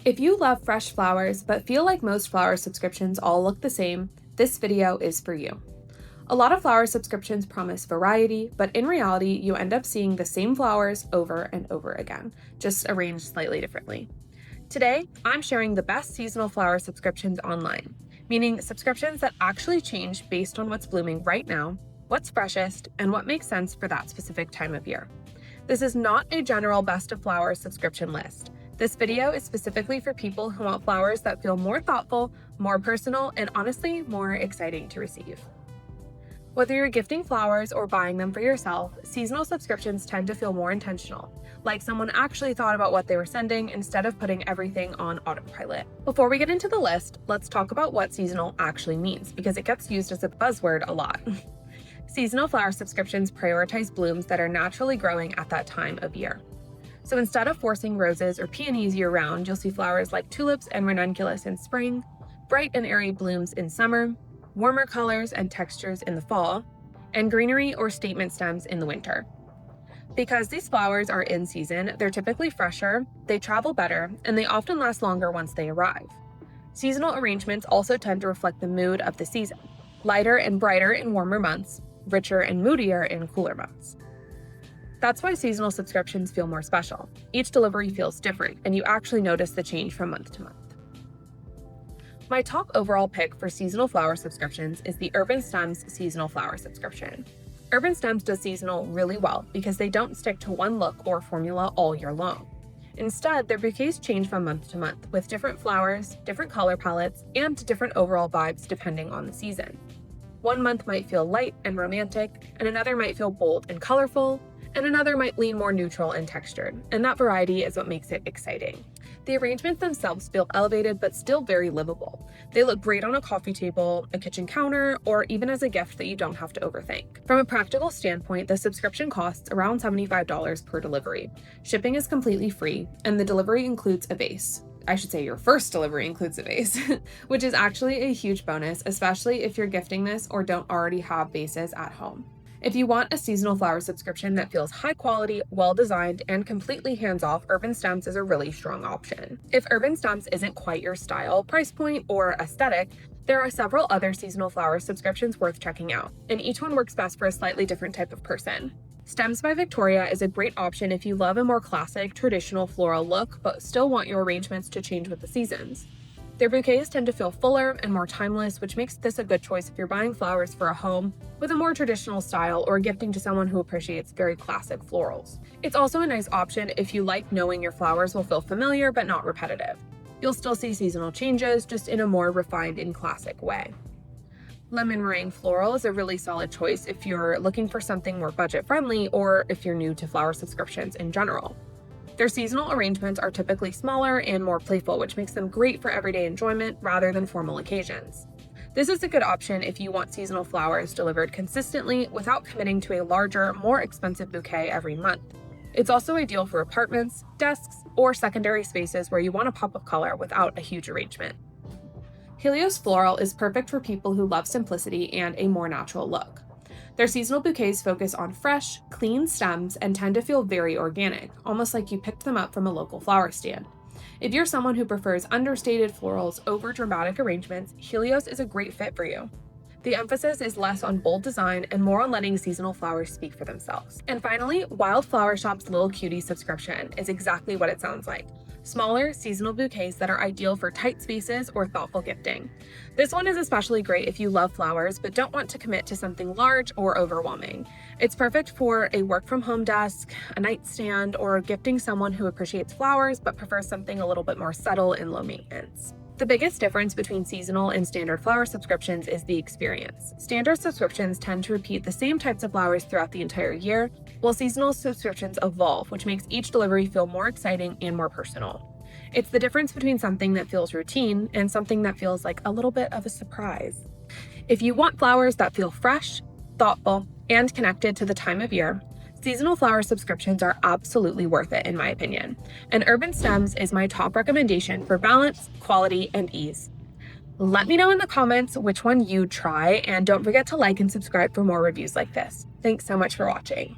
If you love fresh flowers but feel like most flower subscriptions all look the same, this video is for you. A lot of flower subscriptions promise variety, but in reality, you end up seeing the same flowers over and over again, just arranged slightly differently. Today, I'm sharing the best seasonal flower subscriptions online, meaning subscriptions that actually change based on what's blooming right now, what's freshest, and what makes sense for that specific time of year. This is not a general best of flowers subscription list. This video is specifically for people who want flowers that feel more thoughtful, more personal, and honestly, more exciting to receive. Whether you're gifting flowers or buying them for yourself, seasonal subscriptions tend to feel more intentional, like someone actually thought about what they were sending instead of putting everything on autopilot. Before we get into the list, let's talk about what seasonal actually means, because it gets used as a buzzword a lot. Seasonal flower subscriptions prioritize blooms that are naturally growing at that time of year. So instead of forcing roses or peonies year-round, you'll see flowers like tulips and ranunculus in spring, bright and airy blooms in summer, warmer colors and textures in the fall, and greenery or statement stems in the winter. Because these flowers are in season, they're typically fresher, they travel better, and they often last longer once they arrive. Seasonal arrangements also tend to reflect the mood of the season, lighter and brighter in warmer months, richer and moodier in cooler months. That's why seasonal subscriptions feel more special. Each delivery feels different, and you actually notice the change from month to month. My top overall pick for seasonal flower subscriptions is the Urban Stems Seasonal Flower Subscription. Urban Stems does seasonal really well because they don't stick to one look or formula all year long. Instead, their bouquets change from month to month with different flowers, different color palettes, and different overall vibes depending on the season. One month might feel light and romantic, and another might feel bold and colorful, and another might lean more neutral and textured, and that variety is what makes it exciting. The arrangements themselves feel elevated but still very livable. They look great on a coffee table, a kitchen counter, or even as a gift that you don't have to overthink. From a practical standpoint, the subscription costs around $75 per delivery. Shipping is completely free, and the delivery includes a vase. I should say your first delivery includes a vase, which is actually a huge bonus, especially if you're gifting this or don't already have vases at home. If you want a seasonal flower subscription that feels high quality, well-designed, and completely hands-off, Urban Stems is a really strong option. If Urban Stems isn't quite your style, price point, or aesthetic, there are several other seasonal flower subscriptions worth checking out, and each one works best for a slightly different type of person. Stems by Victoria is a great option if you love a more classic, traditional floral look, but still want your arrangements to change with the seasons. Their bouquets tend to feel fuller and more timeless, which makes this a good choice if you're buying flowers for a home with a more traditional style or gifting to someone who appreciates very classic florals. It's also a nice option if you like knowing your flowers will feel familiar but not repetitive. You'll still see seasonal changes, just in a more refined and classic way. Lemon Meringue Floral is a really solid choice if you're looking for something more budget-friendly or if you're new to flower subscriptions in general. Their seasonal arrangements are typically smaller and more playful, which makes them great for everyday enjoyment rather than formal occasions. This is a good option if you want seasonal flowers delivered consistently without committing to a larger, more expensive bouquet every month. It's also ideal for apartments, desks, or secondary spaces where you want a pop of color without a huge arrangement. Helios Floral is perfect for people who love simplicity and a more natural look. Their seasonal bouquets focus on fresh, clean stems and tend to feel very organic, almost like you picked them up from a local flower stand. If you're someone who prefers understated florals over dramatic arrangements, Helios is a great fit for you. The emphasis is less on bold design and more on letting seasonal flowers speak for themselves. And finally, Wild Flower Shop's Little Cutie subscription is exactly what it sounds like. Smaller, seasonal bouquets that are ideal for tight spaces or thoughtful gifting. This one is especially great if you love flowers but don't want to commit to something large or overwhelming. It's perfect for a work-from-home desk, a nightstand, or gifting someone who appreciates flowers but prefers something a little bit more subtle and low maintenance. The biggest difference between seasonal and standard flower subscriptions is the experience. Standard subscriptions tend to repeat the same types of flowers throughout the entire year, while seasonal subscriptions evolve, which makes each delivery feel more exciting and more personal. It's the difference between something that feels routine and something that feels like a little bit of a surprise. If you want flowers that feel fresh, thoughtful, and connected to the time of year, seasonal flower subscriptions are absolutely worth it in my opinion, and Urban Stems is my top recommendation for balance, quality, and ease. Let me know in the comments which one you'd try, and don't forget to like and subscribe for more reviews like this. Thanks so much for watching.